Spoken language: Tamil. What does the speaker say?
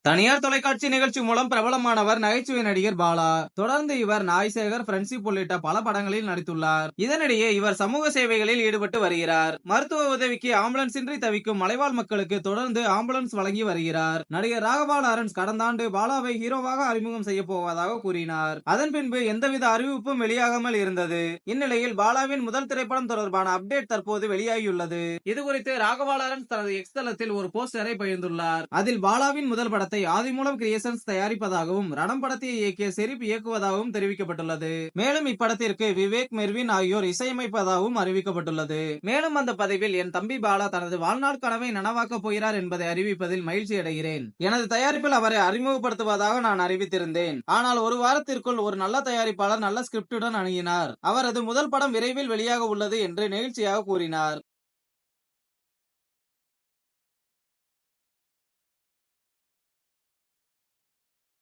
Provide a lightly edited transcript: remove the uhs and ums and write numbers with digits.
தனியார் தொலைக்காட்சி நிகழ்ச்சி மூலம் பிரபலமானவர் நகைச்சுவை நடிகர் பாலா. தொடர்ந்து இவர் நாய்சேகர், ஃப்ரெண்ட்ஷிப் உள்ளிட்ட பல படங்களில் நடித்துள்ளார். இதனிடையே இவர் சமூக சேவைகளில் ஈடுபட்டு வருகிறார். மருத்துவ உதவிக்கு ஆம்புலன்ஸ் இன்றி தவிக்கும் மலைவாழ் மக்களுக்கு தொடர்ந்து ஆம்புலன்ஸ் வழங்கி வருகிறார். நடிகர் ராகவா லாரன்ஸ் கடந்த ஆண்டு பாலாவை ஹீரோவாக அறிமுகம் செய்ய போவதாக கூறினார். அதன் பின்பு எந்தவித அறிவிப்பும் வெளியாகாமல் இருந்தது. இந்நிலையில் பாலாவின் முதல் திரைப்படம் தொடர்பான அப்டேட் தற்போது வெளியாகியுள்ளது. இதுகுறித்து ராகவா லாரன்ஸ் தனது எக்ஸ் தளத்தில் ஒரு போஸ்டரை பகிர்ந்துள்ளார். அதில் பாலாவின் முதல் படத்தை ஆதிமூலம் கிரியேஷன்ஸ் தயாரிப்பதாகவும் ரணம் படத்தை இயக்கிய செரீப் இயக்குவதாகவும் தெரிவிக்கப்பட்டுள்ளது. மேலும் இப்படத்திற்கு விவேக், மெர்வின் ஆகியோர் இசையமைப்பதாகவும் அறிவிக்கப்பட்டுள்ளது. மேலும் அந்த பதிவில் என் தம்பி பாலா தனது வாழ்நாள் கனவை நனவாக்க போகிறார் என்பதை அறிவிப்பதில் மகிழ்ச்சி அடைகிறேன். எனது தயாரிப்பில் அவரை அறிமுகப்படுத்துவதாக நான் அறிவித்திருந்தேன். ஆனால் ஒரு வாரத்திற்குள் ஒரு நல்ல தயாரிப்பாளர் நல்ல ஸ்கிரிப்டுடன் அணுகினார். அவரது முதல் படம் விரைவில் வெளியாக உள்ளது என்று நெகிழ்ச்சியாக கூறினார்.